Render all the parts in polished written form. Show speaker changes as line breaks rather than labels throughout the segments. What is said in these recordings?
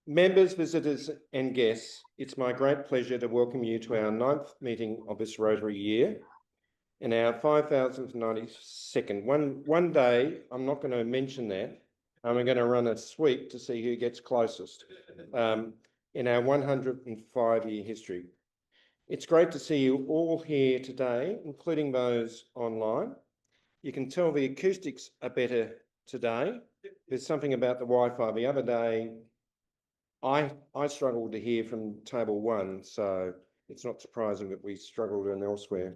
Members, visitors and guests, it's my great pleasure to welcome you to our 9th meeting of this Rotary year and our 5,092nd. One day, I'm not going to mention that, we're going to run a sweep to see who gets closest in our 105-year history. It's great to see you all here today, including those online. You can tell the acoustics are better today. There's something about the Wi-Fi. The other day, I struggled to hear from table 1, so it's not surprising that we struggled in elsewhere.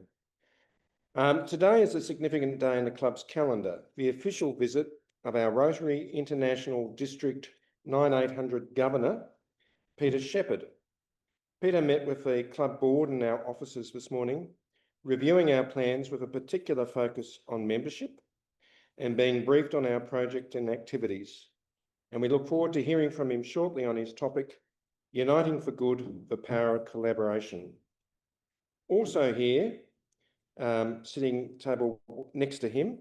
Today is a significant day in the club's calendar, the official visit of our Rotary International District 9800 Governor, Peter Shepherd. Peter met with the club board and our officers this morning, reviewing our plans with a particular focus on membership and being briefed on our project and activities. And we look forward to hearing from him shortly on his topic, Uniting for Good, the Power of Collaboration. Also here, sitting table next to him,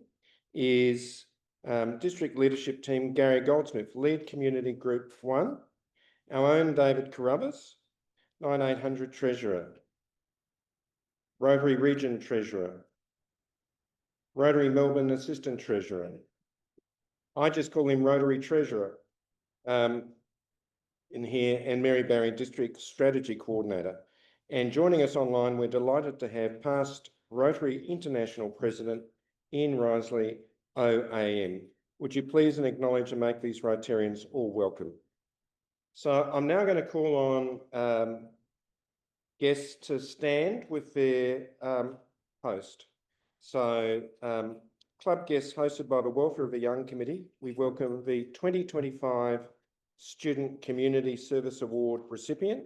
is District Leadership Team Gary Goldsmith, Lead Community Group 1, our own David Carruthers, 9800 Treasurer, Rotary Region Treasurer, Rotary Melbourne Assistant Treasurer. I just call him Rotary Treasurer in here, and Mary Barry, District Strategy Coordinator. And joining us online, we're delighted to have past Rotary International President Ian Risley, OAM. Would you please acknowledge and make these Rotarians all welcome? So I'm now going to call on guests to stand with their host. So club guests hosted by the Welfare of the Young Committee, we welcome the 2025 Student Community Service Award recipient,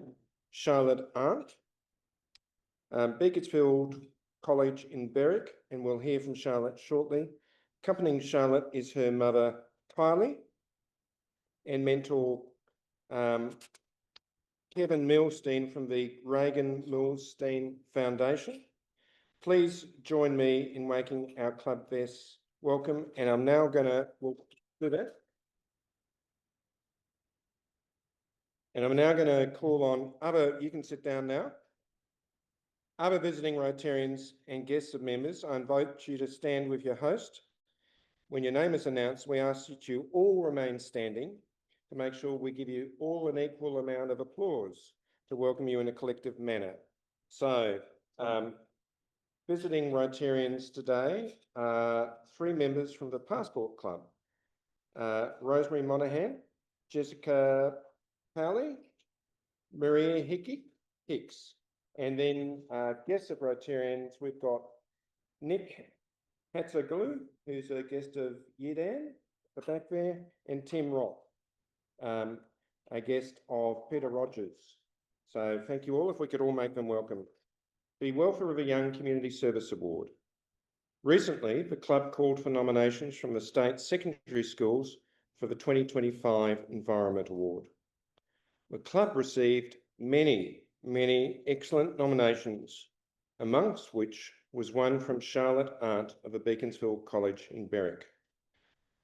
Charlotte Andt, Beaconsfield College in Berwick, and we'll hear from Charlotte shortly. Accompanying Charlotte is her mother, Kylie, and mentor Kevin Milstein from the Reagan Milstein Foundation. Please join me in making our club guests welcome, and I'm now going to do that. And I'm now going to call on you can sit down now. Other visiting Rotarians and guests of members, I invite you to stand with your host. When your name is announced, we ask that you all remain standing to make sure we give you all an equal amount of applause to welcome you in a collective manner. So, visiting Rotarians today are 3 members from the Passport Club, Rosemary Monaghan, Jessica Powley, Maria Hicks, and then guests of Rotarians, we've got Nick Hatzoglu, who's a guest of Yedan, the back there, and Tim Roth, a guest of Peter Rogers. So thank you all, if we could all make them welcome. The Welfare of a Young Community Service Award. Recently, the club called for nominations from the state secondary schools for the 2025 Environment Award. The club received many excellent nominations, amongst which was one from Charlotte Andt of the Beaconsfield College in Berwick.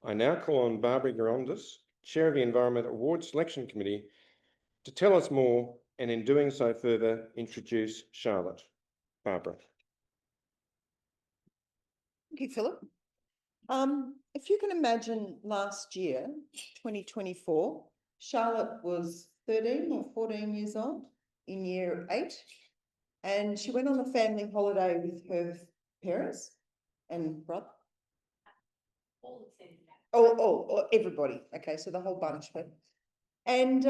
I now call on Barbara Garondis, Chair of the Environment Award Selection Committee, to tell us more, and in doing so further, introduce Charlotte. Barbara.
Thank you, Philip. If you can imagine last year, 2024, Charlotte was 13 or 14 years old in year 8, and she went on a family holiday with her parents and brother. Oh, everybody. Okay, so the whole bunch. And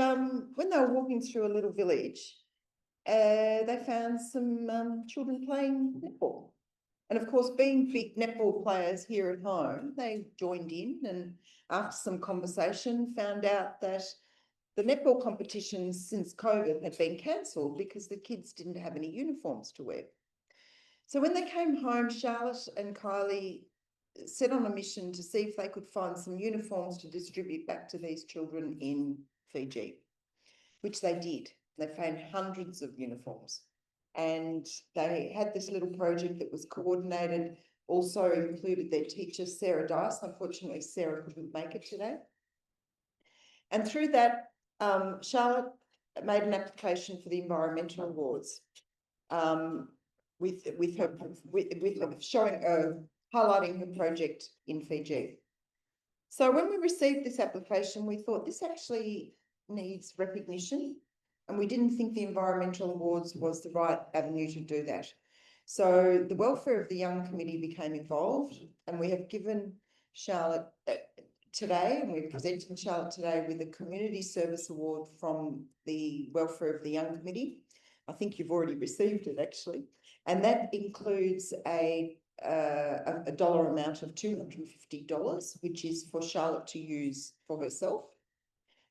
when they were walking through a little village, they found some children playing netball. And of course, being big netball players here at home, they joined in, and after some conversation found out that the netball competitions since COVID had been cancelled because the kids didn't have any uniforms to wear. So when they came home, Charlotte and Kylie set on a mission to see if they could find some uniforms to distribute back to these children in Fiji, which they did. They found hundreds of uniforms, and they had this little project that was coordinated, also included their teacher, Sarah Dice. Unfortunately, Sarah couldn't make it today. And through that, Charlotte made an application for the environmental awards. With her showing, highlighting her project in Fiji. So when we received this application, we thought this actually needs recognition, and we didn't think the environmental awards was the right avenue to do that. So the Welfare of the Young Committee became involved, and we have given Charlotte today, and we're presenting Charlotte today with a Community Service Award from the Welfare of the Young Committee. I think you've already received it actually, and that includes a dollar amount of $250, which is for Charlotte to use for herself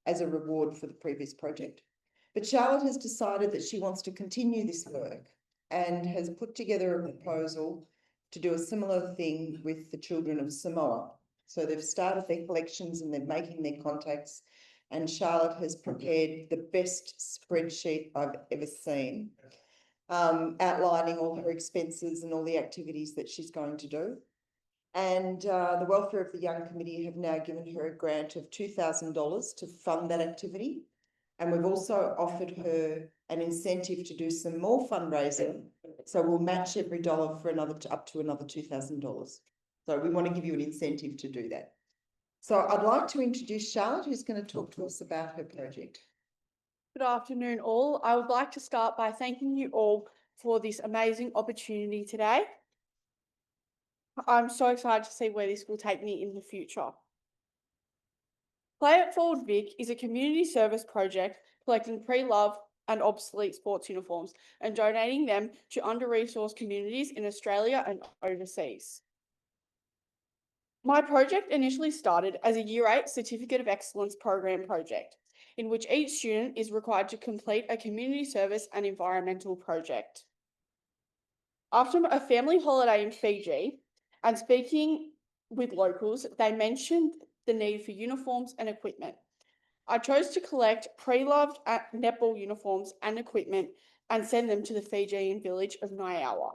as a reward for the previous project. But Charlotte has decided that she wants to continue this work and has put together a proposal to do a similar thing with the children of Samoa. So they've started their collections and they're making their contacts, and Charlotte has prepared the best spreadsheet I've ever seen, outlining all her expenses and all the activities that she's going to do. And the Welfare of the Young Committee have now given her a grant of $2,000 to fund that activity. And we've also offered her an incentive to do some more fundraising. So we'll match every dollar for up to another $2,000. So we want to give you an incentive to do that. So I'd like to introduce Charlotte, who's going to talk to us about her project.
Good afternoon, all. I would like to start by thanking you all for this amazing opportunity today. I'm so excited to see where this will take me in the future. It Forward Vic is a community service project collecting pre-loved and obsolete sports uniforms and donating them to under-resourced communities in Australia and overseas. My project initially started as a Year 8 Certificate of Excellence program project, in which each student is required to complete a community service and environmental project. After a family holiday in Fiji and speaking with locals, they mentioned the need for uniforms and equipment. I chose to collect pre-loved netball uniforms and equipment and send them to the Fijian village of Niawa.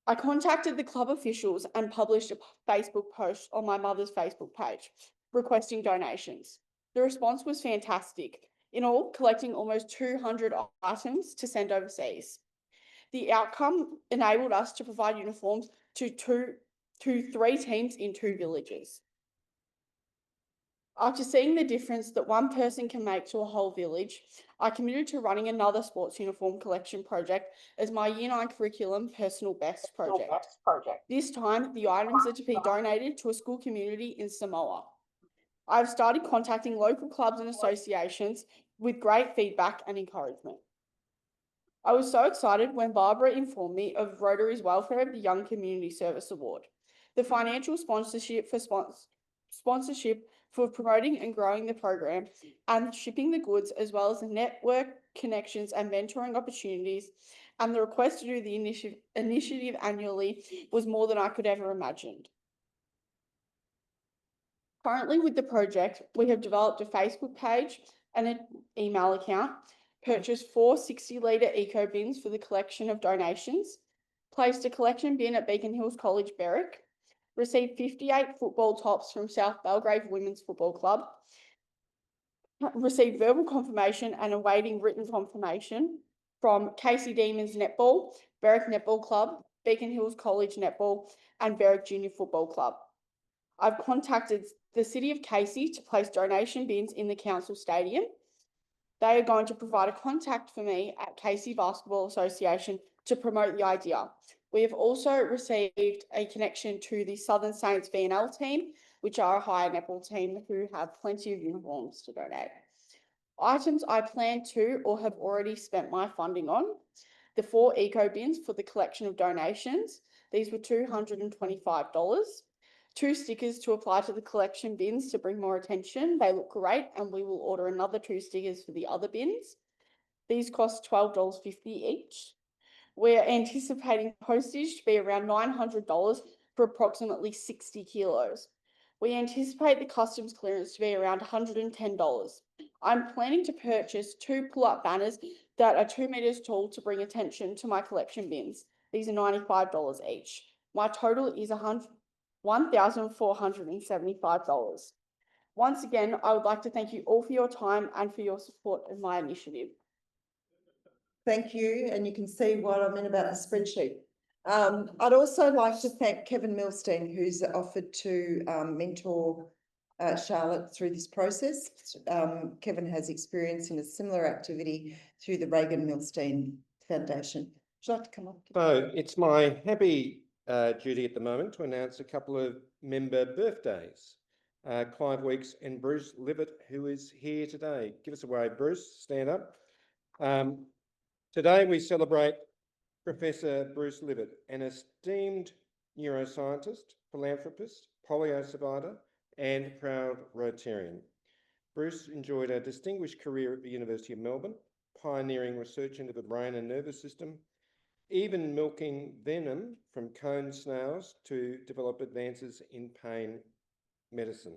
I contacted the club officials and published a Facebook post on my mother's Facebook page requesting donations. The response was fantastic, in all collecting almost 200 items to send overseas. The outcome enabled us to provide uniforms to 3 teams in 2 villages. After seeing the difference that one person can make to a whole village, I committed to running another sports uniform collection project as my Year 9 curriculum personal best project. This time, the items are to be donated to a school community in Samoa. I've started contacting local clubs and associations with great feedback and encouragement. I was so excited when Barbara informed me of Rotary's Welfare of the Young Community Service Award, the financial sponsorship for promoting and growing the program and shipping the goods, as well as the network connections and mentoring opportunities, and the request to do the initiative annually was more than I could ever imagine. Currently with the project, we have developed a Facebook page and an email account, purchased 4 60-litre eco bins for the collection of donations, placed a collection bin at Beacon Hills College, Berwick, received 58 football tops from South Belgrave Women's Football Club, received verbal confirmation and awaiting written confirmation from Casey Demons Netball, Berwick Netball Club, Beacon Hills College Netball, and Berwick Junior Football Club. I've contacted the City of Casey to place donation bins in the council stadium. They are going to provide a contact for me at Casey Basketball Association to promote the idea. We have also received a connection to the Southern Saints VNL team, which are a higher netball team who have plenty of uniforms to donate. Items I plan to or have already spent my funding on: the 4 eco bins for the collection of donations. These were $225. 2 stickers to apply to the collection bins to bring more attention. They look great, and we will order another 2 stickers for the other bins. These cost $12.50 each. We're anticipating postage to be around $900 for approximately 60 kilos. We anticipate the customs clearance to be around $110. I'm planning to purchase 2 pull-up banners that are 2 meters tall to bring attention to my collection bins. These are $95 each. My total is $1,475. Once again, I would like to thank you all for your time and for your support of my initiative.
Thank you, and you can see what I mean about the spreadsheet. I'd also like to thank Kevin Milstein, who's offered to mentor Charlotte through this process. Kevin has experience in a similar activity through the Reagan Milstein Foundation. Would you like to come up?
So it's my happy duty at the moment to announce a couple of member birthdays. Clive Weeks and Bruce Livet, who is here today. Give us a wave, Bruce, stand up. Today we celebrate Professor Bruce Livet, an esteemed neuroscientist, philanthropist, polio survivor, and proud Rotarian. Bruce enjoyed a distinguished career at the University of Melbourne, pioneering research into the brain and nervous system, even milking venom from cone snails to develop advances in pain medicine.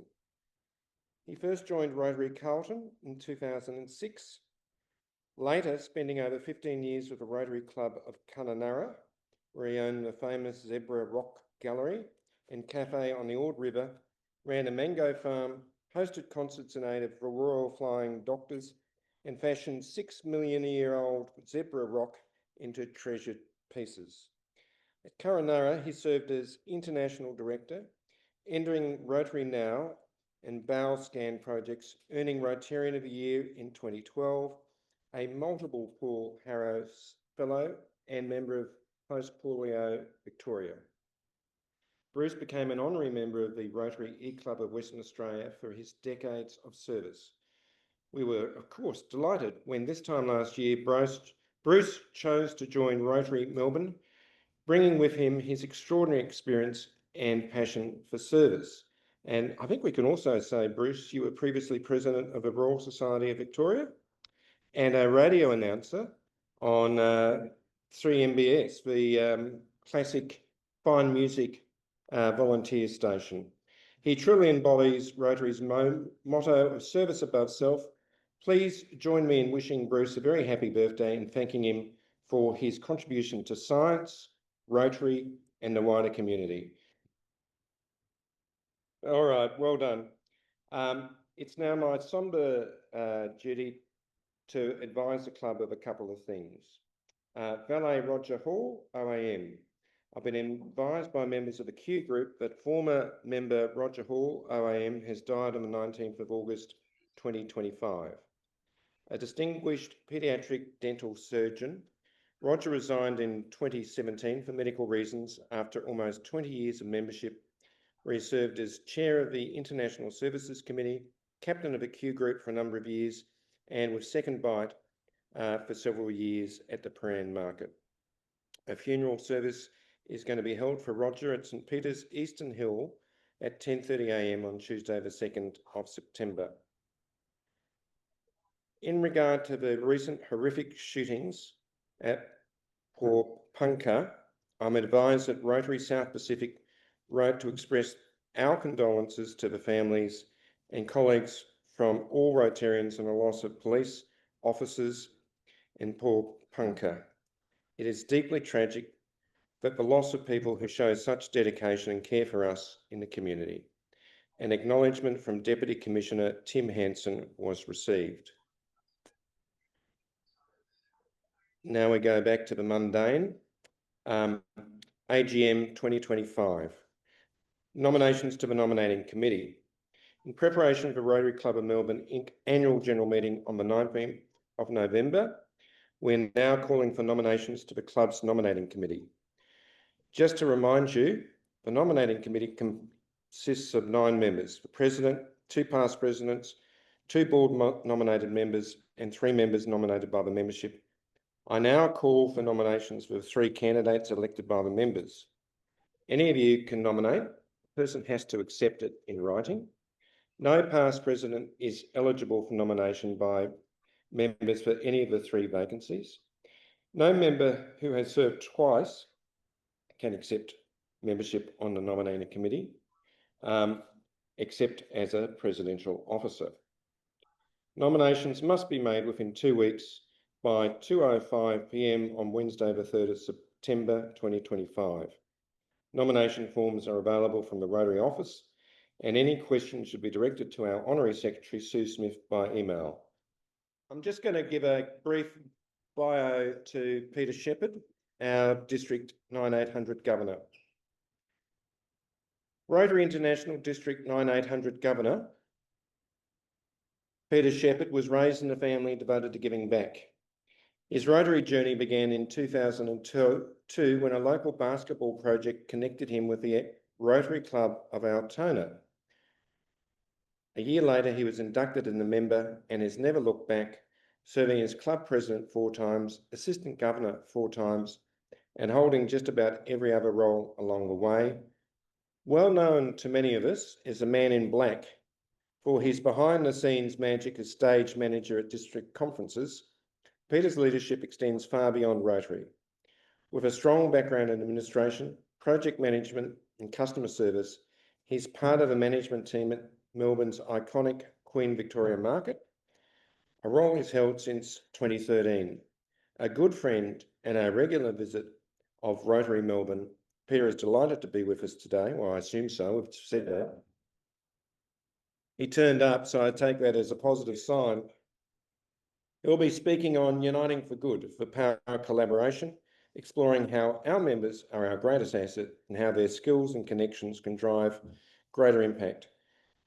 He first joined Rotary Carlton in 2006, later spending over 15 years with the Rotary Club of Kununurra, where he owned the famous Zebra Rock Gallery and cafe on the Ord River, ran a mango farm, hosted concerts in aid of the Royal Flying Doctors, and fashioned 6 million-year-old Zebra Rock into treasured pieces. At Kununurra, he served as International Director, entering Rotary Now and Bowel Scan projects, earning Rotarian of the Year in 2012, a multiple Paul Harrows Fellow and member of Post-Polio Victoria. Bruce became an honorary member of the Rotary E-Club of Western Australia for his decades of service. We were, of course, delighted when this time last year, Bruce chose to join Rotary Melbourne, bringing with him his extraordinary experience and passion for service. And I think we can also say, Bruce, you were previously president of the Royal Society of Victoria and a radio announcer on 3MBS, the classic fine music volunteer station. He truly embodies Rotary's motto of service above self. Please join me in wishing Bruce a very happy birthday and thanking him for his contribution to science, Rotary, and the wider community. All right, well done. It's now my sombre duty to advise the club of a couple of things. Valet Roger Hall, OAM. I've been advised by members of the Q group that former member Roger Hall, OAM, has died on the 19th of August 2025. A distinguished paediatric dental surgeon, Roger resigned in 2017 for medical reasons after almost 20 years of membership, where he served as chair of the International Services Committee, captain of the Q group for a number of years, and with second bite for several years at the Prahran Market. A funeral service is going to be held for Roger at St Peter's Eastern Hill at 10:30 a.m. on Tuesday the 2nd of September. In regard to the recent horrific shootings at Punka, I'm advised that Rotary South Pacific wrote to express our condolences to the families and colleagues from all Rotarians on the loss of police officers in Punka. It is deeply tragic that the loss of people who show such dedication and care for us in the community. An acknowledgement from Deputy Commissioner Tim Hansen was received. Now we go back to the mundane. AGM 2025. Nominations to the nominating committee. In preparation for Rotary Club of Melbourne Inc. annual general meeting on the 19th of November, we're now calling for nominations to the club's nominating committee. Just to remind you, the nominating committee consists of 9 members, the president, 2 past presidents, 2 board nominated members, and 3 members nominated by the membership. I now call for nominations for the 3 candidates elected by the members. Any of you can nominate. The person has to accept it in writing. No past president is eligible for nomination by members for any of the 3 vacancies. No member who has served twice can accept membership on the nominating committee, except as a presidential officer. Nominations must be made within 2 weeks by 2:05 p.m. on Wednesday the 3rd of September 2025. Nomination forms are available from the Rotary office and any questions should be directed to our Honorary Secretary, Sue Smith, by email. I'm just going to give a brief bio to Peter Shepherd, our District 9800 Governor. Rotary International District 9800 Governor, Peter Shepherd was raised in a family devoted to giving back. His Rotary journey began in 2002 when a local basketball project connected him with the Rotary Club of Altona. A year later, he was inducted as a member and has never looked back, serving as club president 4 times, assistant governor 4 times, and holding just about every other role along the way. Well known to many of us is the man in black for his behind-the-scenes magic as stage manager at district conferences. Peter's leadership extends far beyond Rotary. With a strong background in administration, project management and customer service, he's part of the management team at Melbourne's iconic Queen Victoria Market, a role he's held since 2013. A good friend and a regular visit of Rotary Melbourne, Peter is delighted to be with us today. Well, I assume so, we've said that. He turned up, so I take that as a positive sign. He'll be speaking on Uniting for Good, for power collaboration, exploring how our members are our greatest asset and how their skills and connections can drive greater impact.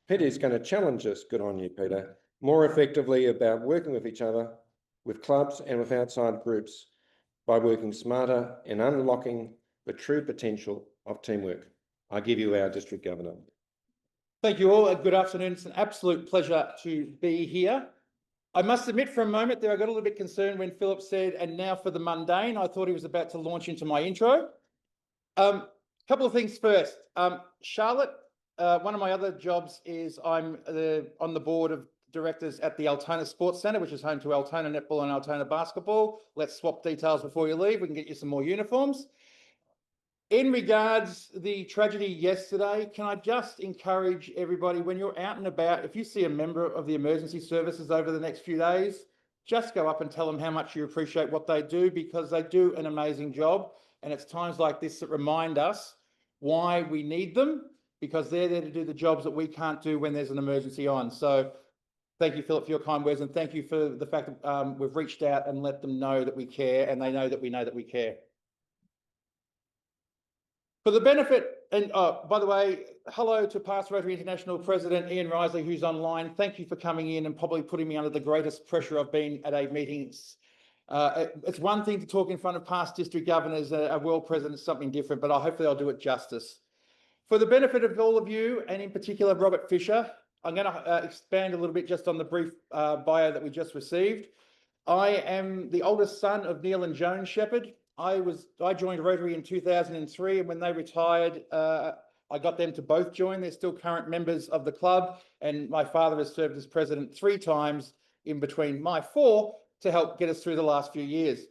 Peter's going to challenge us, good on you, Peter, more effectively about working with each other, with clubs and with outside groups by working smarter and unlocking the true potential of teamwork. I give you our District Governor.
Thank you all. Good afternoon. It's an absolute pleasure to be here. I must admit for a moment there I got a little bit concerned when Philip said, and now for the mundane. I thought he was about to launch into my intro. Couple of things first. Charlotte, one of my other jobs is I'm on the board of directors at the Altona Sports Centre, which is home to Altona Netball and Altona Basketball. Let's swap details before you leave. We can get you some more uniforms. In regards the tragedy yesterday, can I just encourage everybody, when you're out and about, if you see a member of the emergency services over the next few days, just go up and tell them how much you appreciate what they do, because they do an amazing job. And it's times like this that remind us why we need them, because they're there to do the jobs that we can't do when there's an emergency on. So thank you, Philip, for your kind words, and thank you for the fact that we've reached out and let them know that we care, and they know that we care. For the benefit, and by the way, hello to past Rotary International President Ian Risley, who's online. Thank you for coming in and probably putting me under the greatest pressure I've been at a meeting. It's one thing to talk in front of past district governors, a world president is something different, but hopefully I'll do it justice. For the benefit of all of you, and in particular Robert Fisher, I'm going to expand a little bit just on the brief bio that we just received. I am the oldest son of Neil and Joan Shepherd. I joined Rotary in 2003, and when they retired, I got them to both join. They're still current members of the club, and my father has served as president 3 times in between my 4 to help get us through the last few years.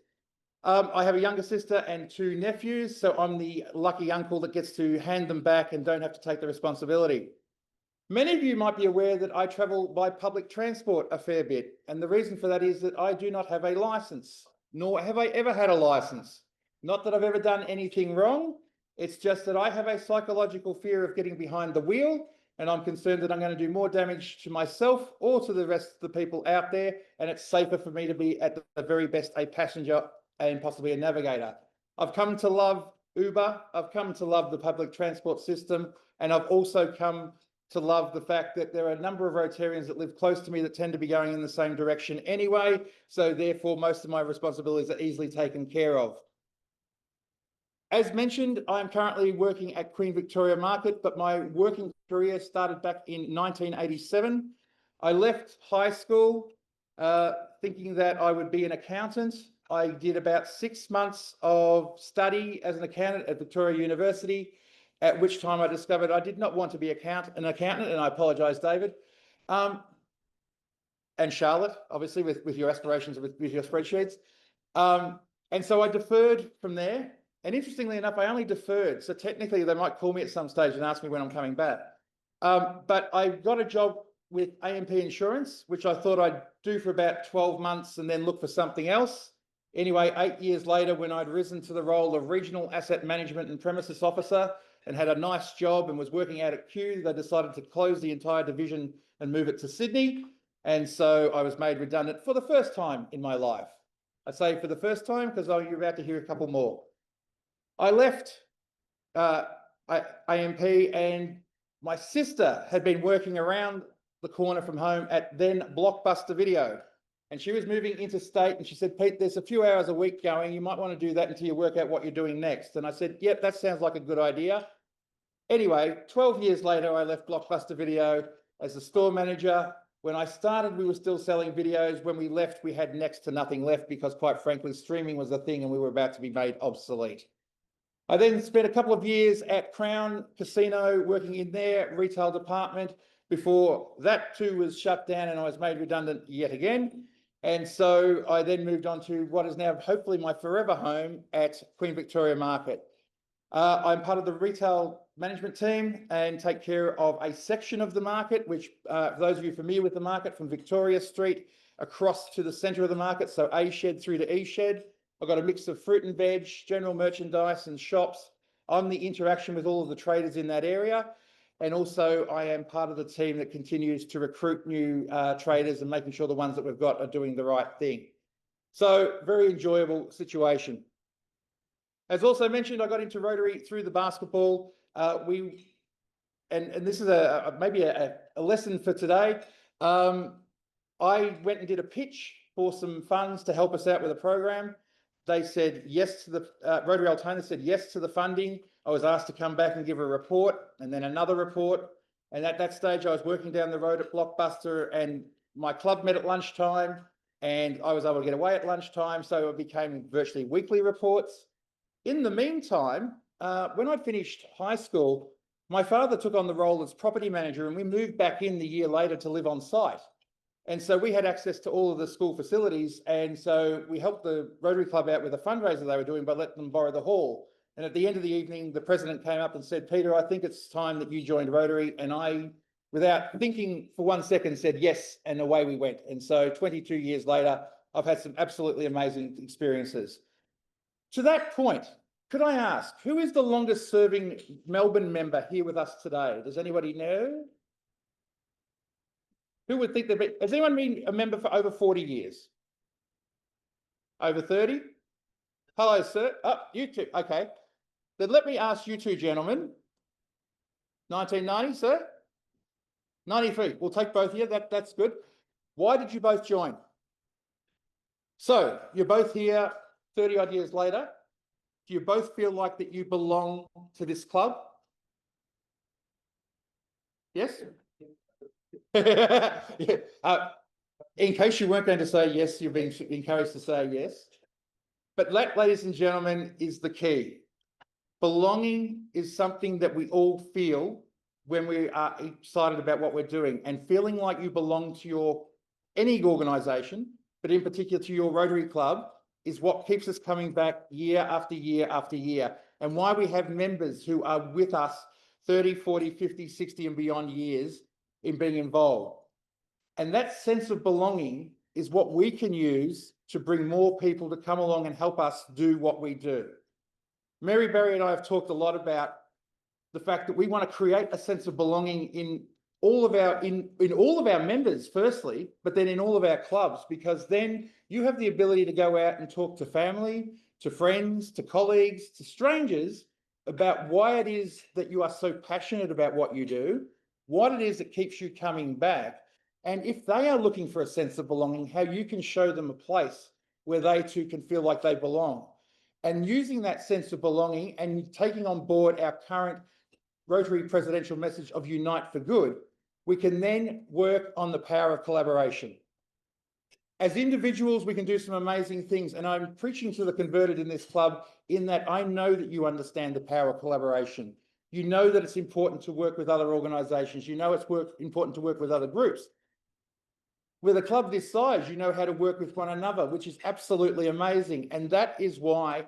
I have a younger sister and 2 nephews, so I'm the lucky uncle that gets to hand them back and don't have to take the responsibility. Many of you might be aware that I travel by public transport a fair bit, and the reason for that is that I do not have a license, nor have I ever had a license. Not that I've ever done anything wrong, it's just that I have a psychological fear of getting behind the wheel, and I'm concerned that I'm going to do more damage to myself or to the rest of the people out there, and it's safer for me to be at the very best a passenger and possibly a navigator. I've come to love Uber, I've come to love the public transport system, and I've also come to love the fact that there are a number of Rotarians that live close to me that tend to be going in the same direction anyway, so therefore most of my responsibilities are easily taken care of. As mentioned, I'm currently working at Queen Victoria Market, but my working career started back in 1987. I left high school thinking that I would be an accountant. I did about 6 months of study as an accountant at Victoria University, at which time I discovered I did not want to be an accountant, and I apologise, David. And Charlotte, obviously, with your aspirations, with your spreadsheets. And so I deferred from there. And interestingly enough, I only deferred. So technically, they might call me at some stage and ask me when I'm coming back. But I got a job with AMP Insurance, which I thought I'd do for about 12 months and then look for something else. Anyway, 8 years later, when I'd risen to the role of Regional Asset Management and Premises Officer, and had a nice job and was working out at Kew. They decided to close the entire division and move it to Sydney. And so I was made redundant for the first time in my life. I say for the first time because you're about to hear a couple more. I left AMP, and my sister had been working around the corner from home at then Blockbuster Video. And she was moving interstate, and she said, Pete, there's a few hours a week going. You might want to do that until you work out what you're doing next. And I said, yep, that sounds like a good idea. Anyway, 12 years later, I left Blockbuster Video as the store manager. When I started, we were still selling videos. When we left, we had next to nothing left because, quite frankly, streaming was a thing and we were about to be made obsolete. I then spent a couple of years at Crown Casino working in their retail department before that too was shut down and I was made redundant yet again. And so I then moved on to what is now hopefully my forever home at Queen Victoria Market. I'm part of the retail management team and take care of a section of the market, which for those of you familiar with the market, from Victoria Street across to the centre of the market, so A shed through to E shed. I've got a mix of fruit and veg, general merchandise and shops. I'm the interaction with all of the traders in that area. And also I am part of the team that continues to recruit new traders and making sure the ones that we've got are doing the right thing. So very enjoyable situation. As also mentioned, I got into Rotary through the basketball. And this is maybe a lesson for today. I went and did a pitch for some funds to help us out with a program. They said yes to the, Rotary Altona said yes to the funding. I was asked to come back and give a report and then another report. And at that stage, I was working down the road at Blockbuster and my club met at lunchtime and I was able to get away at lunchtime. So it became virtually weekly reports. In the meantime, when I finished high school, my father took on the role as property manager and we moved back in the year later to live on site. And so we had access to all of the school facilities. And so we helped the Rotary Club out with a fundraiser they were doing by letting them borrow the hall. And at the end of the evening, the president came up and said, Peter, I think it's time that you joined Rotary. And I, without thinking for 1 second, said yes, and away we went. And so 22 years later, I've had some absolutely amazing experiences. To that point, could I ask, who is the longest serving Melbourne member here with us today? Does anybody know? Who would think that? Has anyone been a member for over 40 years? Over 30? Hello, sir. Oh, you two. Okay. Then let me ask you two gentlemen. 1990, sir? 93. We'll take both of you. That's good. Why did you both join? So you're both here 30 odd years later. Do you both feel like that you belong to this club? Yes? In case you weren't going to say yes, you've been encouraged to say yes. But that, ladies and gentlemen, is the key. Belonging is something that we all feel when we are excited about what we're doing, and feeling like you belong to any organisation, but in particular to your Rotary Club, is what keeps us coming back year after year after year, and why we have members who are with us 30, 40, 50, 60 and beyond years in being involved. And that sense of belonging is what we can use to bring more people to come along and help us do what we do. Mary Berry and I have talked a lot about the fact that we want to create a sense of belonging in all of our members, firstly, but then in all of our clubs, because then you have the ability to go out and talk to family, to friends, to colleagues, to strangers about why it is that you are so passionate about what you do, what it is that keeps you coming back, and if they are looking for a sense of belonging, how you can show them a place where they too can feel like they belong. And using that sense of belonging and taking on board our current Rotary presidential message of Unite for Good, we can then work on the power of collaboration. As individuals, we can do some amazing things, and I'm preaching to the converted in this club in that I know that you understand the power of collaboration. You know that it's important to work with other organisations. You know it's important to work with other groups. With a club this size, you know how to work with one another, which is absolutely amazing. And that is why,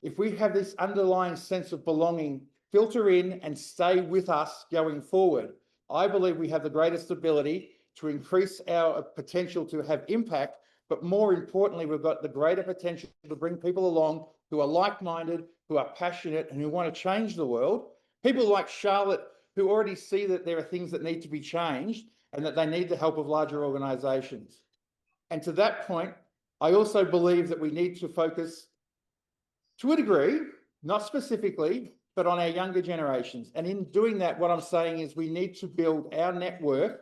if we have this underlying sense of belonging filter in and stay with us going forward, I believe we have the greatest ability to increase our potential to have impact, but more importantly, we've got the greater potential to bring people along who are like-minded, who are passionate and who want to change the world, People like Charlotte who already see that there are things that need to be changed and that they need the help of larger organisations. And to that point, I also believe that we need to focus to a degree, not specifically, but on our younger generations. And in doing that, what I'm saying is we need to build our network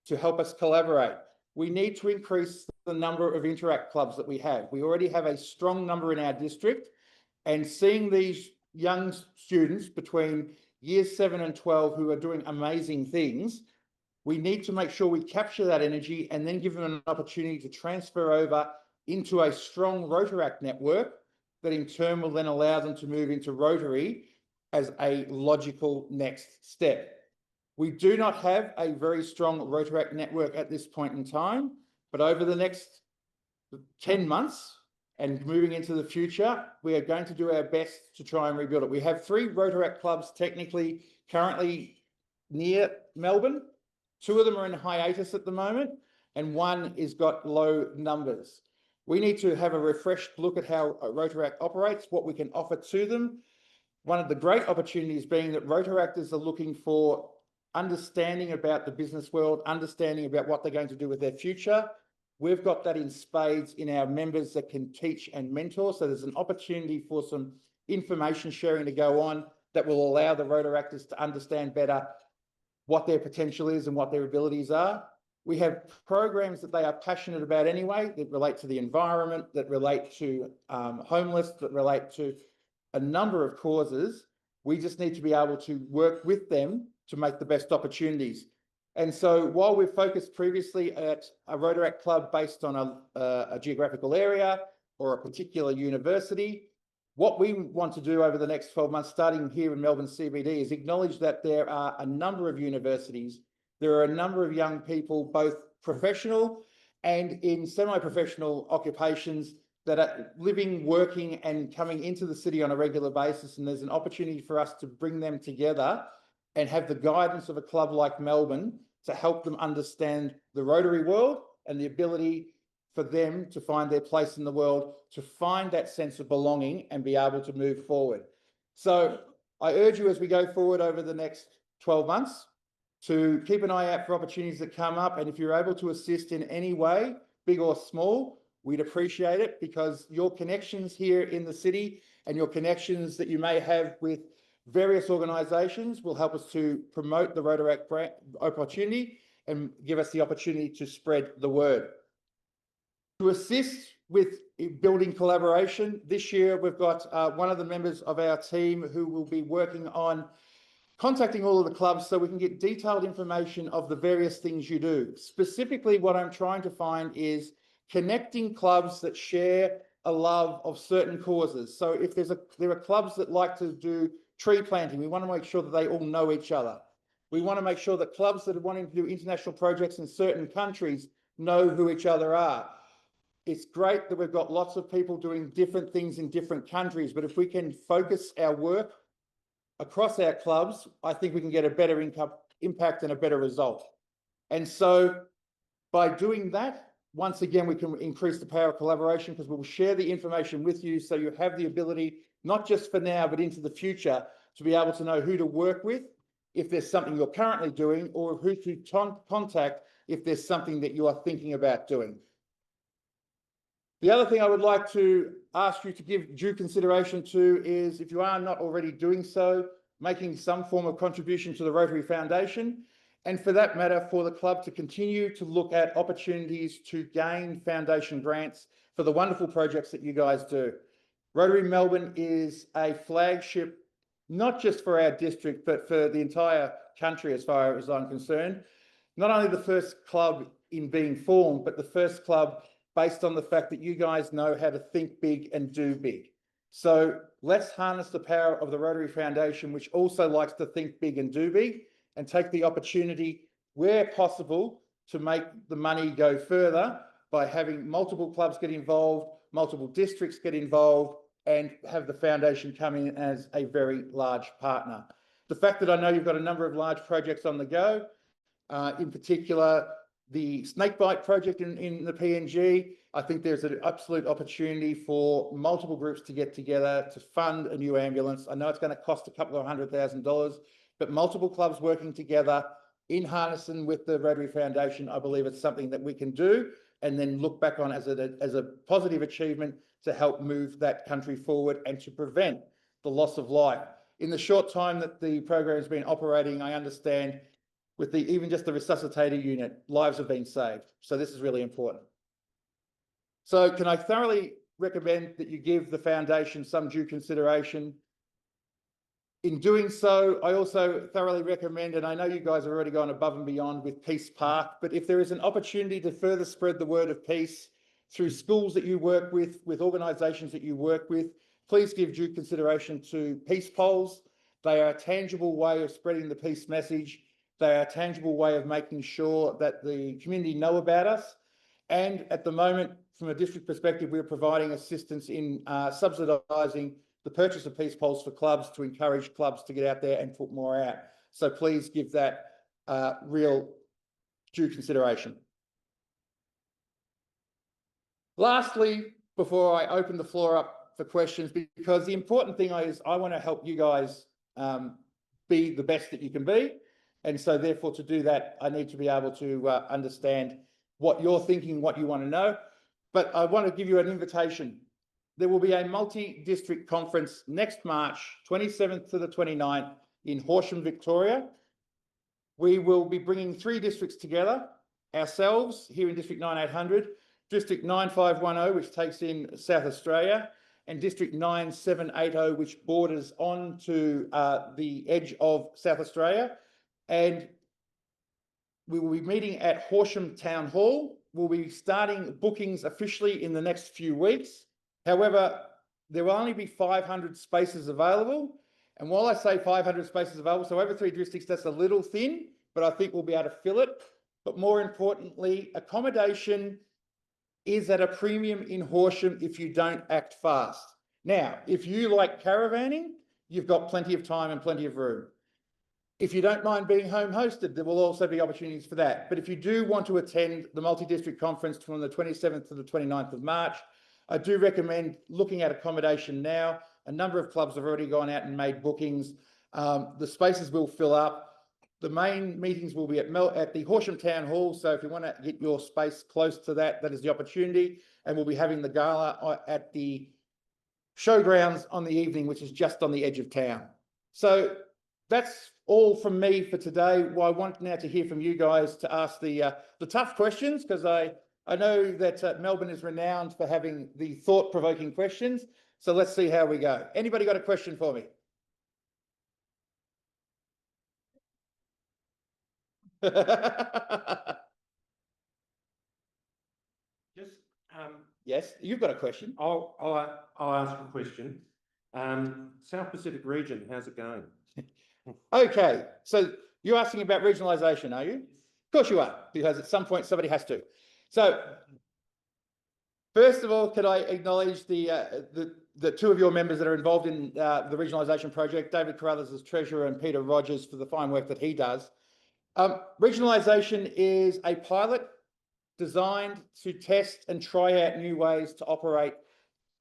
to help us collaborate. We need to increase the number of Interact clubs that we have. We already have a strong number in our district, and seeing these young students between years 7 and 12 who are doing amazing things, we need to make sure we capture that energy and then give them an opportunity to transfer over into a strong Rotaract network that in turn will then allow them to move into Rotary as a logical next step. We do not have a very strong Rotaract network at this point in time, but over the next 10 months and moving into the future, we are going to do our best to try and rebuild it. We have 3 Rotaract clubs technically currently near Melbourne. 2 of them are in hiatus at the moment, and 1 is got low numbers. We need to have a refreshed look at how Rotaract operates, what we can offer to them. One of the great opportunities being that Rotaractors are looking for understanding about the business world, understanding about what they're going to do with their future. We've got that in spades in our members that can teach and mentor. So there's an opportunity for some information sharing to go on that will allow the Rotaractors to understand better what their potential is and what their abilities are. We have programs that they are passionate about anyway, that relate to the environment, that relate to homeless, that relate to a number of causes. We just need to be able to work with them to make the best opportunities. And so while we've focused previously at a Rotaract club based on a geographical area or a particular university, what we want to do over the next 12 months, starting here in Melbourne CBD, is acknowledge that there are a number of universities, there are a number of young people, both professional and in semi-professional occupations, that are living, working and coming into the city on a regular basis. And there's an opportunity for us to bring them together and have the guidance of a club like Melbourne to help them understand the Rotary world and the ability for them to find their place in the world, to find that sense of belonging and be able to move forward. So I urge you as we go forward over the next 12 months to keep an eye out for opportunities that come up. And if you're able to assist in any way, big or small, we'd appreciate it, because your connections here in the city and your connections that you may have with various organisations will help us to promote the Rotaract brand opportunity and give us the opportunity to spread the word. To assist with building collaboration, this year we've got one of the members of our team who will be working on contacting all of the clubs so we can get detailed information of the various things you do. Specifically, what I'm trying to find is connecting clubs that share a love of certain causes. So if there are clubs that like to do tree planting, we want to make sure that they all know each other. We want to make sure that clubs that are wanting to do international projects in certain countries know who each other are. It's great that we've got lots of people doing different things in different countries, but if we can focus our work across our clubs, I think we can get a better impact and a better result. And so by doing that, once again, we can increase the power of collaboration, because we'll share the information with you so you have the ability, not just for now, but into the future, to be able to know who to work with if there's something you're currently doing, or who to contact if there's something that you are thinking about doing. The other thing I would like to ask you to give due consideration to is, if you are not already doing so, making some form of contribution to the Rotary Foundation, and for that matter, for the club to continue to look at opportunities to gain foundation grants for the wonderful projects that you guys do. Rotary Melbourne is a flagship, not just for our district, but for the entire country as far as I'm concerned. Not only the first club in being formed, but the first club based on the fact that you guys know how to think big and do big. So let's harness the power of the Rotary Foundation, which also likes to think big and do big, and take the opportunity where possible to make the money go further by having multiple clubs get involved, multiple districts get involved, and have the foundation come in as a very large partner. The fact that I know you've got a number of large projects on the go, in particular, the snakebite project in the PNG. I think there's an absolute opportunity for multiple groups to get together to fund a new ambulance. I know it's going to cost a couple of $100,000, but multiple clubs working together in harnessing with the Rotary Foundation, I believe it's something that we can do and then look back on as a positive achievement to help move that country forward and to prevent the loss of life. In the short time that the program has been operating, I understand with even just the resuscitator unit, lives have been saved. So this is really important. So can I thoroughly recommend that you give the foundation some due consideration? In doing so, I also thoroughly recommend, and I know you guys have already gone above and beyond with Peace Park, but if there is an opportunity to further spread the word of peace through schools that you work with organisations that you work with, please give due consideration to peace polls. They are a tangible way of spreading the peace message. They are a tangible way of making sure that the community know about us. And at the moment, from a district perspective, we're providing assistance in subsidising the purchase of peace poles for clubs to encourage clubs to get out there and put more out. So please give that real due consideration. Lastly, before I open the floor up for questions, because the important thing is I want to help you guys be the best that you can be. And so therefore to do that, I need to be able to understand what you're thinking, what you want to know. But I want to give you an invitation. There will be a multi-district conference next March, 27th to the 29th in Horsham, Victoria. We will be bringing 3 districts together, ourselves here in District 9800, District 9510, which takes in South Australia, and District 9780, which borders on to the edge of South Australia. And we will be meeting at Horsham Town Hall. We'll be starting bookings officially in the next few weeks. However, there will only be 500 spaces available. And while I say 500 spaces available, so over 3 districts, that's a little thin, but I think we'll be able to fill it. But more importantly, accommodation is at a premium in Horsham if you don't act fast. Now, if you like caravanning, you've got plenty of time and plenty of room. If you don't mind being home hosted, there will also be opportunities for that. But if you do want to attend the multi-district conference from the 27th to the 29th of March, I do recommend looking at accommodation now. A number of clubs have already gone out and made bookings. The spaces will fill up. The main meetings will be at the Horsham Town Hall. So if you want to get your space close to that, that is the opportunity. And we'll be having the gala at the showgrounds on the evening, which is just on the edge of town. So that's all from me for today. Well, I want now to hear from you guys to ask the tough questions, because I know that Melbourne is renowned for having the thought-provoking questions. So let's see how we go. Anybody got a question for me?
Just
Yes, you've got a question.
I'll ask a question. South Pacific region, how's it going?
Okay, so you're asking about regionalisation, are you? Of course you are, because at some point somebody has to. So first of all, could I acknowledge the 2 of your members that are involved in the regionalisation project, David Carruthers as Treasurer and Peter Rogers for the fine work that he does. Regionalisation is a pilot designed to test and try out new ways to operate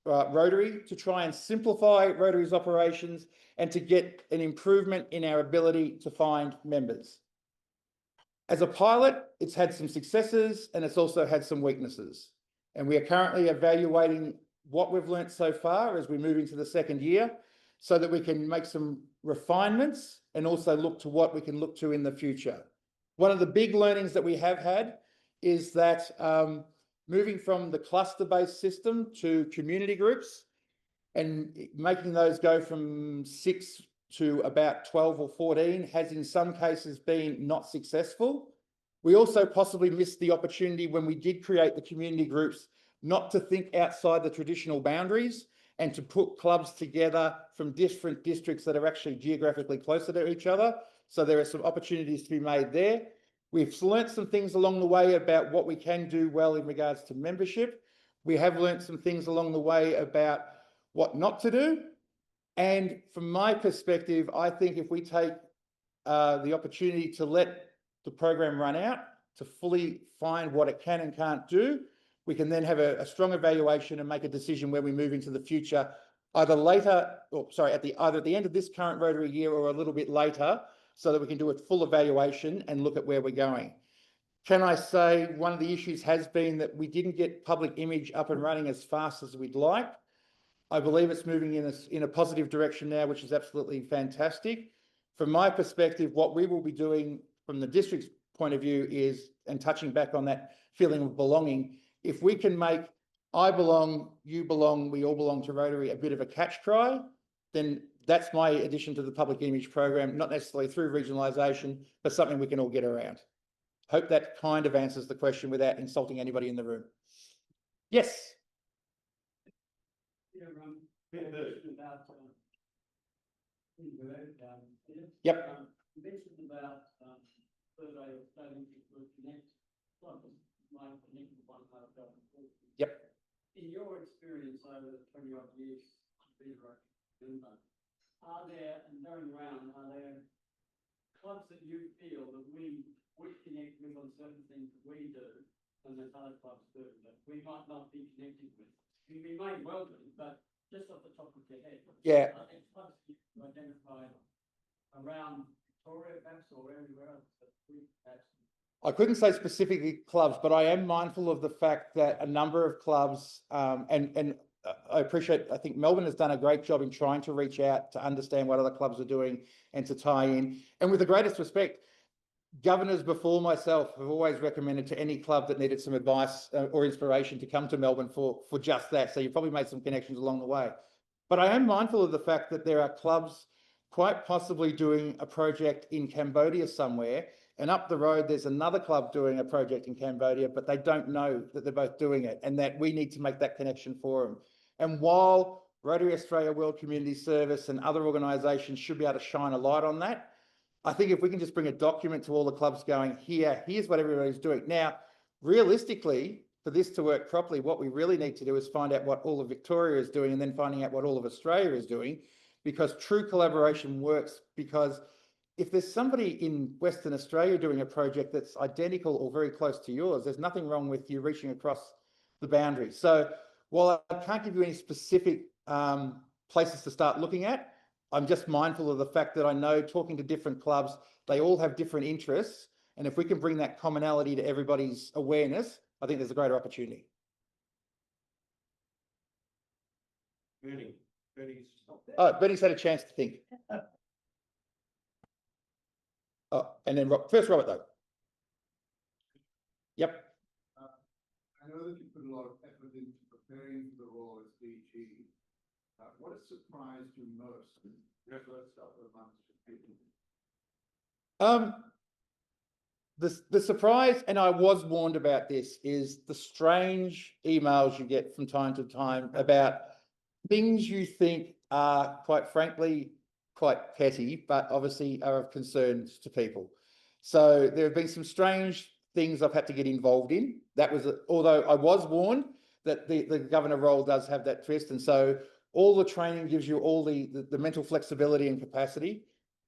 Rotary, to try and simplify Rotary's operations and to get an improvement in our ability to find members. As a pilot, it's had some successes and it's also had some weaknesses. And we are currently evaluating what we've learnt so far as we move into the 2nd year so that we can make some refinements and also look to what we can look to in the future. One of the big learnings that we have had is that moving from the cluster-based system to community groups and making those go from 6 to about 12 or 14 has in some cases been not successful. We also possibly missed the opportunity when we did create the community groups not to think outside the traditional boundaries and to put clubs together from different districts that are actually geographically closer to each other. So there are some opportunities to be made there. We've learnt some things along the way about what we can do well in regards to membership. We have learnt some things along the way about what not to do. And from my perspective, I think if we take the opportunity to let the program run out, to fully find what it can and can't do, we can then have a strong evaluation and make a decision where we move into the future, either later, or sorry, either at the end of this current Rotary year or a little bit later, so that we can do a full evaluation and look at where we're going. Can I say one of the issues has been that we didn't get public image up and running as fast as we'd like. I believe it's moving in a positive direction now, which is absolutely fantastic. From my perspective, what we will be doing from the district's point of view is, and touching back on that feeling of belonging, if we can make I belong, you belong, we all belong to Rotary a bit of a catch cry, then that's my addition to the public image program, not necessarily through regionalisation, but something we can all get around. Hope that kind of answers the question without insulting anybody in the room. Yes.
Yeah,
Yep.
You mentioned about survey of studies to connect clubs, like connect with one another going forward.
Yep.
In your experience over the 20-odd years being a member, are there, and going around, are there clubs that you feel that we connect with on certain things that we do and that other clubs do that we might not be connected with? You may well do, but just off the top of your head.
Yeah.
Are there clubs you identify around Victoria perhaps or everywhere else that we perhaps?
I couldn't say specifically clubs, but I am mindful of the fact that a number of clubs, and I appreciate, I think Melbourne has done a great job in trying to reach out to understand what other clubs are doing and to tie in. And with the greatest respect, governors before myself have always recommended to any club that needed some advice or inspiration to come to Melbourne for just that. So you probably made some connections along the way. But I am mindful of the fact that there are clubs quite possibly doing a project in Cambodia somewhere, and up the road there's another club doing a project in Cambodia, but they don't know that they're both doing it, and that we need to make that connection for them. And while Rotary Australia World Community Service and other organisations should be able to shine a light on that, I think if we can just bring a document to all the clubs going, here's what everybody's doing. Now, realistically, for this to work properly, what we really need to do is find out what all of Victoria is doing and then finding out what all of Australia is doing, because true collaboration works. Because if there's somebody in Western Australia doing a project that's identical or very close to yours, there's nothing wrong with you reaching across the boundary. So while I can't give you any specific places to start looking at, I'm just mindful of the fact that I know, talking to different clubs, they all have different interests. And if we can bring that commonality to everybody's awareness, I think there's a greater opportunity. Bernie's had a chance to think. Oh, and then first Robert though. Yep.
I know that you put a lot of effort into preparing for the role as DG. What has surprised you most in the first couple of months of people?
The surprise, and I was warned about this, is the strange emails you get from time to time about things you think are, quite frankly, quite petty, but obviously are of concern to people. So there have been some strange things I've had to get involved in. That was, although I was warned that the governor role does have that twist, and so all the training gives you all the mental flexibility and capacity.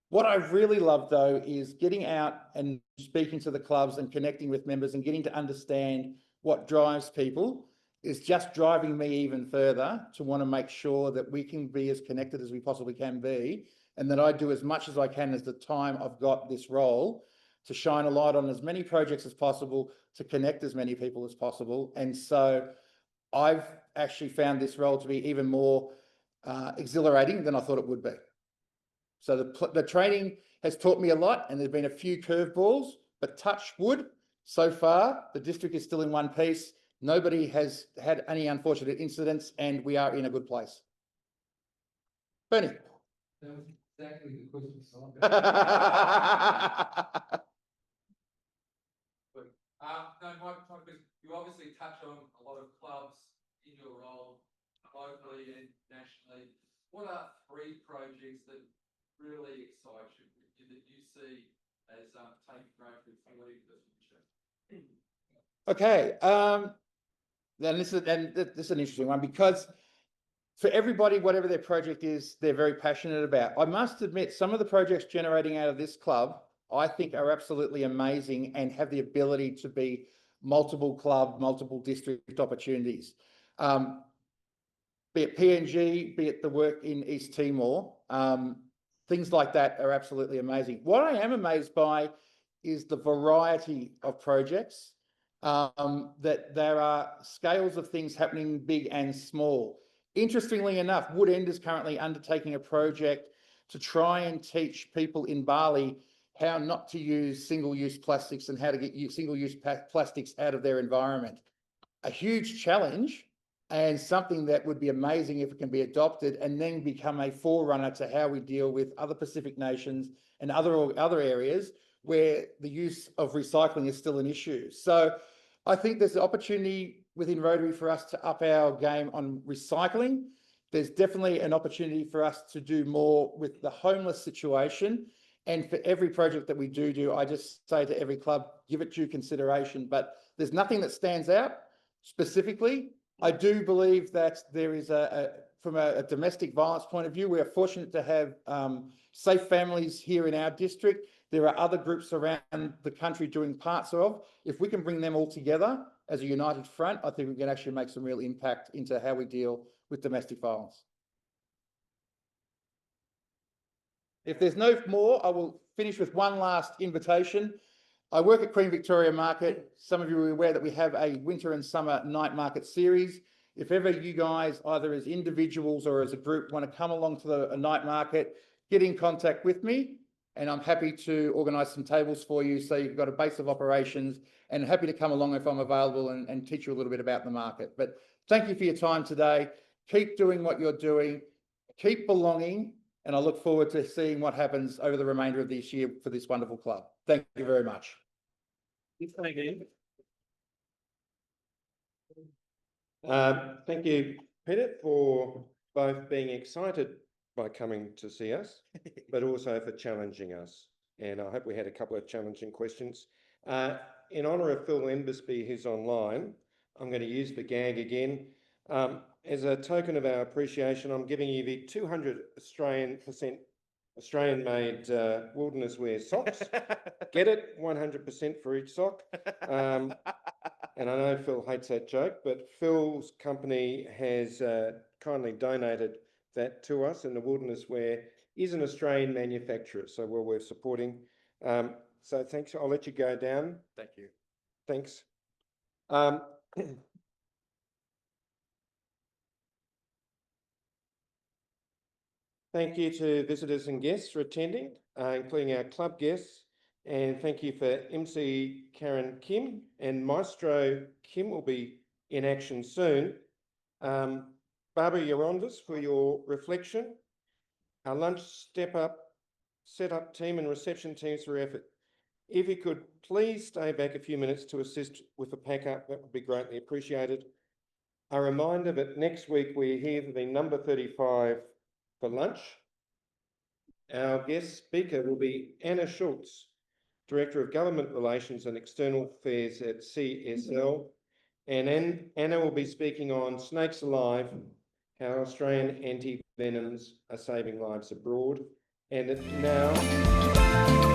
What I really love though is getting out and speaking to the clubs and connecting with members and getting to understand what drives people is just driving me even further to want to make sure that we can be as connected as we possibly can be, and that I do as much as I can as the time I've got this role to shine a light on as many projects as possible, to connect as many people as possible. And so I've actually found this role to be even more exhilarating than I thought it would be. So the training has taught me a lot, and there's been a few curveballs, but touch wood, so far the district is still in one piece. Nobody has had any unfortunate incidents, and we are in a good place. Bernie.
That was exactly the question.
No, my question, you obviously touch on a lot of clubs in your role, locally and nationally. What are 3 projects that really excite you, that you see as taking Rotary forward into the future?
Okay, then this is an interesting one, because for everybody, whatever their project is, they're very passionate about. I must admit, some of the projects generating out of this club I think are absolutely amazing and have the ability to be multiple club, multiple district opportunities. Be it PNG, be it the work in East Timor, things like that are absolutely amazing. What I am amazed by is the variety of projects, that there are scales of things happening big and small. Interestingly enough, Wood End is currently undertaking a project to try and teach people in Bali how not to use single-use plastics and how to get single-use plastics out of their environment. A huge challenge, and something that would be amazing if it can be adopted and then become a forerunner to how we deal with other Pacific nations and other areas where the use of recycling is still an issue. So I think there's an opportunity within Rotary for us to up our game on recycling. There's definitely an opportunity for us to do more with the homeless situation. And for every project that we do, I just say to every club, give it due consideration. But there's nothing that stands out specifically. I do believe that there is from a domestic violence point of view, we are fortunate to have safe families here in our district. There are other groups around the country doing parts of. If we can bring them all together as a united front, I think we can actually make some real impact into how we deal with domestic violence. If there's no more, I will finish with one last invitation. I work at Queen Victoria Market. Some of you are aware that we have a winter and summer night market series. If ever you guys, either as individuals or as a group, want to come along to a night market, get in contact with me, and I'm happy to organise some tables for you so you've got a base of operations, and happy to come along if I'm available and teach you a little bit about the market. But thank you for your time today. Keep doing what you're doing. Keep belonging. And I look forward to seeing what happens over the remainder of this year for this wonderful club. Thank you very much.
Thank you. Thank you, Peter, for both being excited by coming to see us, but also for challenging us. And I hope we had a couple of challenging questions. In honour of Phil Embersby, who's online, I'm going to use the gag again. As a token of our appreciation, I'm giving you the 200% Australian-made wilderness wear socks. Get it? 100% for each sock. And I know Phil hates that joke, but Phil's company has kindly donated that to us, and the wilderness wear is an Australian manufacturer, so well worth supporting. So thanks. I'll let you go down.
Thank you.
Thanks. Thank you to visitors and guests for attending, including our club guests. And thank you for MC Karen Kim, and Maestro Kim will be in action soon. Barbara Yorondis for your reflection. Our lunch setup team and reception teams for effort. If you could please stay back a few minutes to assist with the pack up, that would be greatly appreciated. A reminder that next week we're here for the number 35 for lunch. Our guest speaker will be Anna Schultz, Director of Government Relations and External Affairs at CSL. And Anna will be speaking on Snakes Alive, how Australian anti-venoms are saving lives abroad. And now...